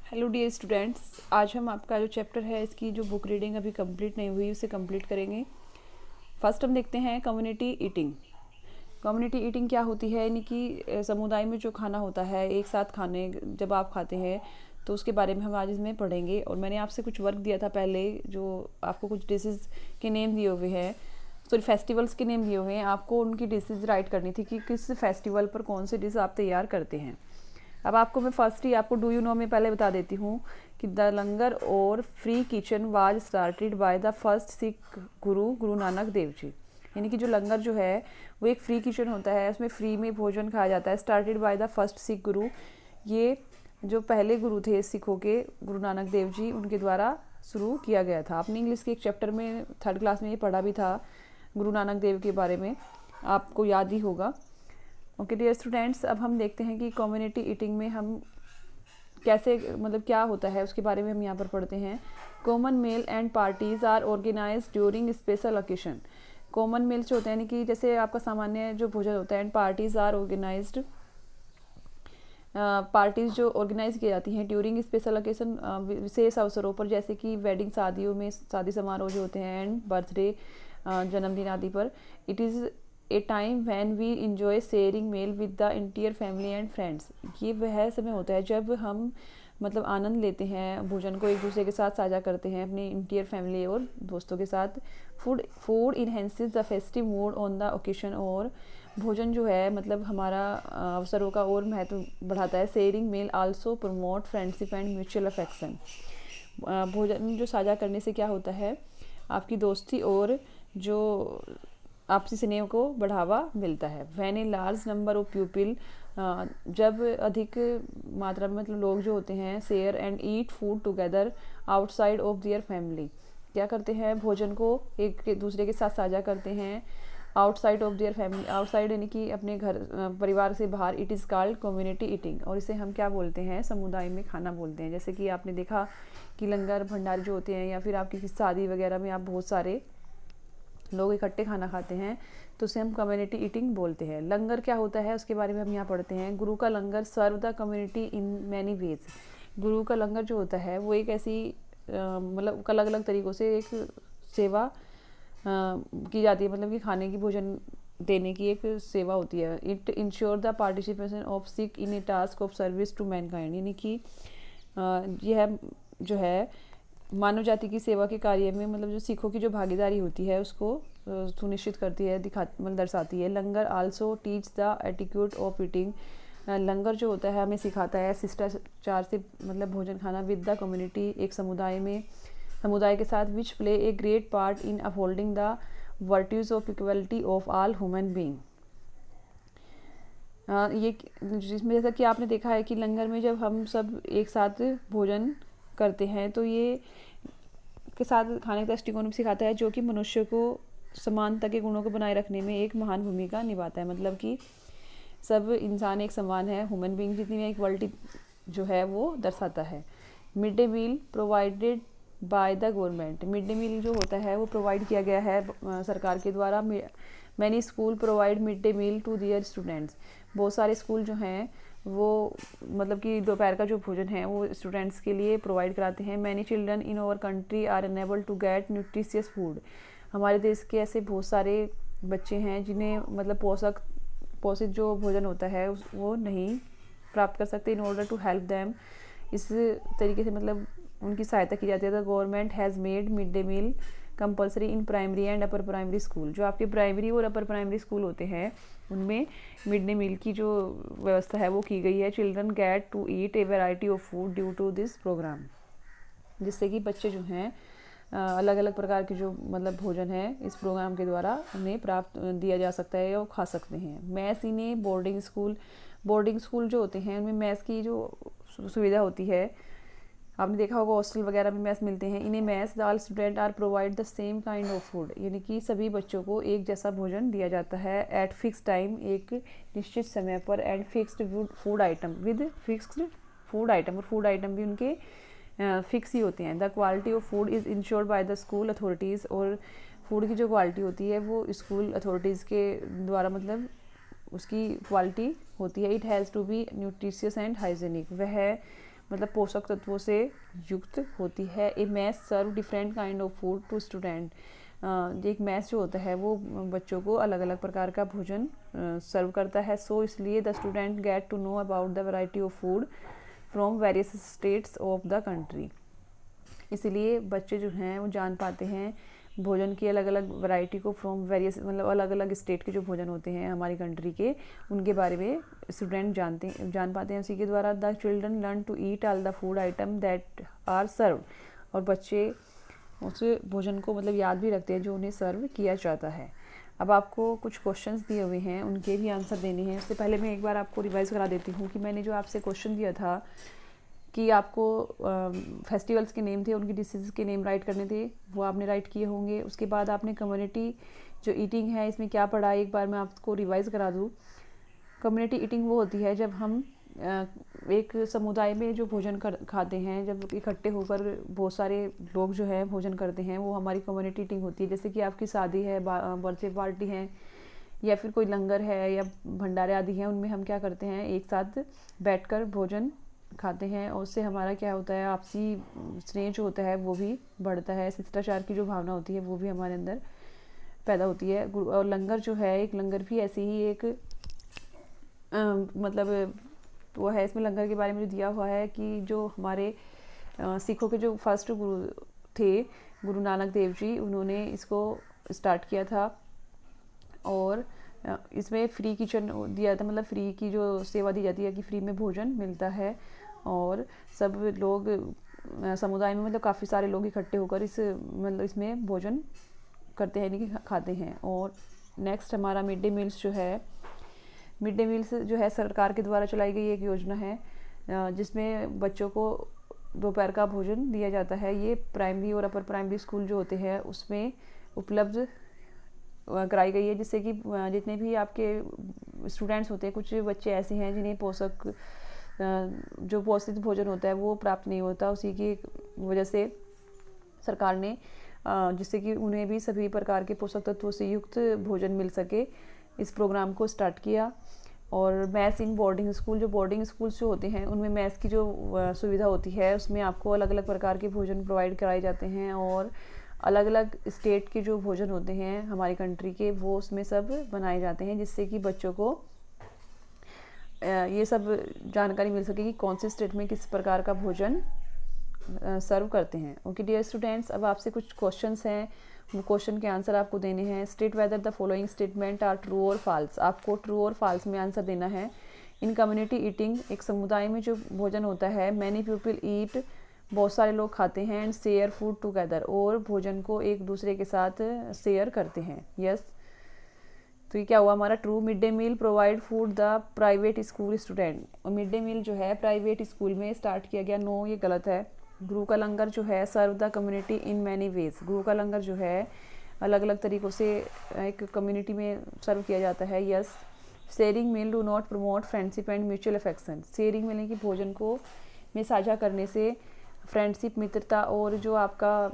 Hello dear students, आज हम आपका जो चैप्टर है इसकी जो बुक रीडिंग अभी कंप्लीट नहीं हुई उसे कंप्लीट करेंगे। फर्स्ट हम देखते हैं कम्युनिटी ईटिंग। कम्युनिटी ईटिंग क्या होती है, यानी कि समुदाय में जो खाना होता है, एक साथ खाने जब आप खाते हैं तो उसके बारे में हम आज इसमें पढ़ेंगे। और मैंने आपसे कुछ वर्क दिया था पहले, जो आपको कुछ डिशेज़ के नेम दिए हुए हैं, सॉरी फेस्टिवल्स के नेम दिए हुए हैं। आपको उनकी डिशेज़ राइट करनी थी कि किस फेस्टिवल पर कौन से डिश आप तैयार करते हैं। अब आपको मैं फर्स्ट ही आपको डू यू नो में पहले बता देती हूँ कि द लंगर और free kitchen was started by the first Sikh Guru Nanak Dev ji. यानी कि जो लंगर जो है वो एक फ्री किचन होता है, उसमें फ्री में भोजन खाया जाता है। Started by the first Sikh गुरु, ये जो पहले गुरु थे सिखों के, गुरु नानक देव जी, उनके द्वारा शुरू किया गया था। आपने इंग्लिश के एक चैप्टर में थर्ड क्लास में ये पढ़ा भी था गुरु नानक देव के बारे में, आपको याद ही होगा। ओके डियर स्टूडेंट्स, अब हम देखते हैं कि कम्युनिटी ईटिंग में हम कैसे, मतलब क्या होता है उसके बारे में हम यहाँ पर पढ़ते हैं। Common meal and parties are organize during special occasion. Common meals जो होते हैं, यानी कि जैसे आपका सामान्य जो भोजन होता है, and parties are organized, parties जो ऑर्गेनाइज की जाती हैं ड्यूरिंग स्पेशल ओकेशन, विशेष अवसरों पर, जैसे कि वेडिंग, शादियों में शादी समारोह जो होते हैं, एंड बर्थडे, जन्मदिन आदि पर। It is a time when we enjoy sharing meal with the entire family and friends. ये वह समय होता है जब हम मतलब आनंद लेते हैं, भोजन को एक दूसरे के साथ साझा करते हैं अपनी इंटीयर फैमिली और दोस्तों के साथ। Food enhances the festive mood on the occasion. और भोजन जो है मतलब हमारा अवसरों का और महत्व बढ़ाता है। Sharing meal also promote friendship and mutual affection. भोजन जो साझा करने से क्या होता है, आपकी दोस्ती और जो आपसी स्नेह को बढ़ावा मिलता है। When a large number of people, जब अधिक मात्रा में मतलब लोग जो होते हैं, share and eat food together outside of their family, क्या करते हैं, भोजन को एक दूसरे के साथ साझा करते हैं outside of their family. Outside यानी कि अपने घर, परिवार से बाहर। It is called community eating, और इसे हम क्या बोलते हैं, समुदाय में खाना बोलते हैं। जैसे कि आपने देखा कि लंगर भंडार जो होते हैं, या फिर आपकी किसी शादी वगैरह में आप बहुत सारे लोग इकट्ठे खाना खाते हैं, तो उसे हम कम्युनिटी ईटिंग बोलते हैं। लंगर क्या होता है उसके बारे में हम यहाँ पढ़ते हैं। गुरु का langar serve the community in many ways. गुरु का लंगर जो होता है वो एक ऐसी मतलब अलग अलग तरीक़ों से एक सेवा की जाती है, मतलब कि खाने की, भोजन देने की एक सेवा होती है। It ensure the participation of Sikh in a task of service to mankind. यानी कि यह जो है मानव जाति की सेवा के कार्य में, मतलब जो सिखों की जो भागीदारी होती है उसको सुनिश्चित करती है, मतलब दर्शाती है। Langar also teach the etiquette of eating. Langar जो होता है हमें सिखाता है शिष्टाचार से मतलब भोजन खाना। विद द कम्युनिटी, एक समुदाय में, समुदाय के साथ। Which play a great part in upholding the virtues of equality of all human being. ये जिसमें जैसा कि आपने देखा है कि लंगर में जब हम सब एक साथ भोजन करते हैं तो ये के साथ खाने के दृष्टिकोण में सिखाता है, जो कि मनुष्य को समानता के गुणों को बनाए रखने में एक महान भूमिका निभाता है। मतलब कि सब इंसान एक समान है, ह्यूमन बींग जितनी में इक्वलिटी जो है वो दर्शाता है। Mid day meal provided by the government. Mid day meal जो होता है वो प्रोवाइड किया गया है सरकार के द्वारा। Many school provide mid day meal to their students. बहुत सारे स्कूल जो हैं वो मतलब कि दोपहर का जो भोजन है वो स्टूडेंट्स के लिए प्रोवाइड कराते हैं। Many children in our country are unable to get nutritious food. हमारे देश के ऐसे बहुत सारे बच्चे हैं जिन्हें मतलब पोषित जो भोजन होता है वो नहीं प्राप्त कर सकते। In order to help them, इस तरीके से मतलब उनकी सहायता की जाती है। The government has made mid day meal compulsory in primary and upper primary school. जो आपके प्राइमरी और अपर प्राइमरी स्कूल होते हैं उनमें मिड डे मील की जो व्यवस्था है वो की गई है। Children get to eat a variety of food due to this programme, जिससे कि बच्चे जो हैं अलग अलग प्रकार के जो मतलब भोजन है इस प्रोग्राम के द्वारा उन्हें प्राप्त दिया जा सकता है और खा सकते हैं। मैस इन ए बोर्डिंग स्कूल। बोर्डिंग स्कूल जो होते हैं उनमें मैस की जो सुविधा होती है, आपने देखा होगा हॉस्टल वगैरह में मैस मिलते हैं। इन्हें mess all student are provide the same kind of food. यानी कि सभी बच्चों को एक जैसा भोजन दिया जाता है। एट फिक्स टाइम, एक निश्चित समय पर। And fixed food item, with fixed food item, और फूड आइटम भी उनके फिक्स ही होते हैं। The quality of food is insured by the school authorities. और फूड की जो क्वालिटी होती है वो स्कूल अथॉरिटीज़ के द्वारा मतलब उसकी क्वालिटी होती है। It has to be nutritious and hygienic. वह मतलब पोषक तत्वों से युक्त होती है। A mess serve different kind of food to student. एक मैस जो होता है वो बच्चों को अलग अलग प्रकार का भोजन सर्व करता है। सो इसलिए the student get to know about the variety of food from various states of the country. इसलिए बच्चे जो हैं वो जान पाते हैं भोजन की अलग अलग वैरायटी को फ्रॉम वेरियस, मतलब अलग अलग स्टेट के जो भोजन होते हैं हमारी कंट्री के, उनके बारे में स्टूडेंट जान पाते हैं। उसी के द्वारा the children learn to eat all the food item that are serve. और बच्चे उस भोजन को मतलब याद भी रखते हैं जो उन्हें सर्व किया जाता है। अब आपको कुछ क्वेश्चंस दिए हुए हैं, उनके भी आंसर देने हैं। उससे पहले मैं एक बार आपको रिवाइज़ करा देती हूँ कि मैंने जो आपसे क्वेश्चन दिया था कि आपको फेस्टिवल्स के नेम थे, उनकी डिशेज़ के नेम राइट करने थे, वो आपने राइट किए होंगे। उसके बाद आपने कम्युनिटी जो ईटिंग है इसमें क्या पढ़ा, एक बार मैं आपको रिवाइज़ करा दूँ। कम्युनिटी ईटिंग वो होती है जब हम एक समुदाय में जो भोजन खाते हैं, जब इकट्ठे होकर बहुत सारे लोग जो है भोजन करते हैं, वो हमारी कम्युनिटी ईटिंग होती है। जैसे कि आपकी शादी है, बर्थडे पार्टी है, या फिर कोई लंगर है या भंडारे आदि हैं, उनमें हम क्या करते हैं एक साथ बैठकर भोजन खाते हैं। और उससे हमारा क्या होता है, आपसी स्नेह जो होता है वो भी बढ़ता है, शिष्टाचार की जो भावना होती है वो भी हमारे अंदर पैदा होती है। और लंगर जो है, एक लंगर भी ऐसी ही एक मतलब वो है। इसमें लंगर के बारे में जो दिया हुआ है कि जो हमारे सिखों के जो फर्स्ट गुरु थे, गुरु नानक देव जी, उन्होंने इसको स्टार्ट किया था। और इसमें फ्री किचन दिया था, मतलब फ्री की जो सेवा दी जाती है कि फ्री में भोजन मिलता है। और सब लोग समुदाय में मतलब काफ़ी सारे लोग इकट्ठे होकर मतलब इसमें भोजन करते हैं, यानी कि खाते हैं। और नेक्स्ट हमारा मिड डे मील्स जो है, मिड डे मील्स जो है सरकार के द्वारा चलाई गई एक योजना है जिसमें बच्चों को दोपहर का भोजन दिया जाता है। ये प्राइमरी और अपर प्राइमरी स्कूल जो होते हैं उसमें उपलब्ध कराई गई है, जिससे कि जितने भी आपके स्टूडेंट्स होते हैं, कुछ बच्चे ऐसे हैं जिन्हें पोषक जो पौष्टिक भोजन होता है वो प्राप्त नहीं होता, उसी की वजह से सरकार ने जिससे कि उन्हें भी सभी प्रकार के पोषक तत्वों से युक्त भोजन मिल सके, इस प्रोग्राम को स्टार्ट किया। और मैस इन बोर्डिंग स्कूल, जो बोर्डिंग स्कूल्स जो होते हैं उनमें मैस की जो सुविधा होती है उसमें आपको अलग अलग प्रकार के भोजन प्रोवाइड कराए जाते हैं। और अलग अलग स्टेट के जो भोजन होते हैं हमारी कंट्री के, वो उसमें सब बनाए जाते हैं, जिससे कि बच्चों को ये सब जानकारी मिल सके कि कौन से स्टेट में किस प्रकार का भोजन सर्व करते हैं। ओके डियर स्टूडेंट्स, अब आपसे कुछ क्वेश्चंस हैं, वो क्वेश्चन के आंसर आपको देने हैं। State whether the following statement are true और फॉल्स। आपको ट्रू और फॉल्स में आंसर देना है। इन कम्युनिटी ईटिंग, एक समुदाय में जो भोजन होता है, मैनी पीपल ईट, बहुत सारे लोग खाते हैं, एंड शेयर फूड टुगेदर, और भोजन को एक दूसरे के साथ शेयर करते हैं। यस, तो ये क्या हुआ हमारा true. Mid day meal provide food the private school student, और मिड डे मील जो है प्राइवेट स्कूल में स्टार्ट किया गया। नो, ये गलत है। गुरु का लंगर जो है serve the community in many ways, गुरु का लंगर जो है अलग अलग तरीक़ों से एक कम्युनिटी में सर्व किया जाता है। Yes. Sharing meal do not promote friendship and mutual affection, sharing meal की भोजन को में साझा करने से फ्रेंडशिप, मित्रता और जो आपका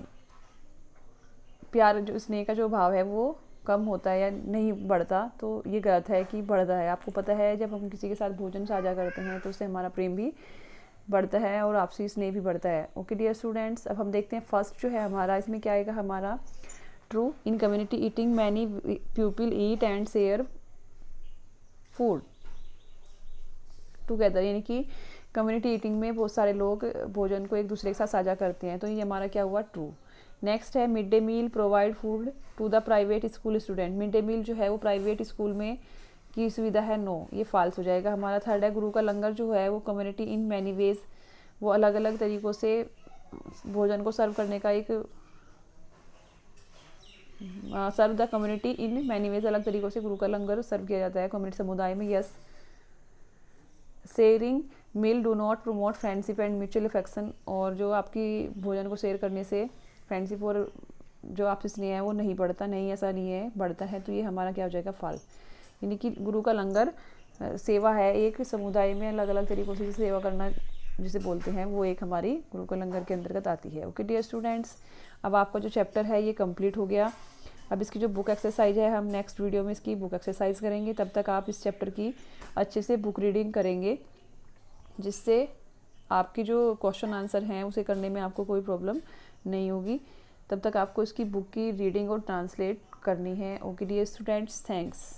प्यार, जो स्नेह का जो भाव है वो कम होता है या नहीं बढ़ता। तो ये गलत है कि बढ़ता है। आपको पता है जब हम किसी के साथ भोजन साझा करते हैं तो उससे हमारा प्रेम भी बढ़ता है और आपसी स्नेह भी बढ़ता है। ओके डियर स्टूडेंट्स, अब हम देखते हैं फर्स्ट जो है हमारा, इसमें क्या आएगा हमारा true. In community eating many people eat and share food together, यानी कि कम्युनिटी ईटिंग में बहुत सारे लोग भोजन को एक दूसरे के साथ साझा करते हैं। तो ये हमारा क्या हुआ ट्रू। नेक्स्ट है mid day meal provide food to the private school student, mid day meal जो है वो प्राइवेट स्कूल में की सुविधा है। नो, ये फॉल्स हो जाएगा हमारा। थर्ड है गुरु का लंगर जो है वो कम्युनिटी इन मैनी वेज, वो अलग अलग तरीक़ों से भोजन को सर्व करने का एक serve the community in many ways, अलग तरीक़ों से गुरु का लंगर सर्व किया जाता है कम्युनिटी समुदाय में। Yes. Sharing meal do not promote friendship and mutual affection, और जो आपकी भोजन को शेयर करने से फ्रेंडशिप और जो आपसे स्नेह है वो नहीं बढ़ता, नहीं ऐसा नहीं है, बढ़ता है। तो ये हमारा क्या हो जाएगा फॉल्स, यानी कि गुरु का लंगर सेवा है एक समुदाय में अलग अलग तरीक़ों से सेवा करना जिसे बोलते हैं, वो एक हमारी गुरु का लंगर के अंतर्गत आती है। ओके डियर स्टूडेंट्स, अब आपका जो चैप्टर है ये कंप्लीट हो गया। अब इसकी जो बुक एक्सरसाइज है हम नेक्स्ट वीडियो में इसकी बुक एक्सरसाइज करेंगे। तब तक आप इस चैप्टर की अच्छे से बुक रीडिंग करेंगे, जिससे आपकी जो क्वेश्चन आंसर हैं उसे करने में आपको कोई प्रॉब्लम नहीं होगी। तब तक आपको इसकी बुक की रीडिंग और ट्रांसलेट करनी है। Okay dear students, thanks.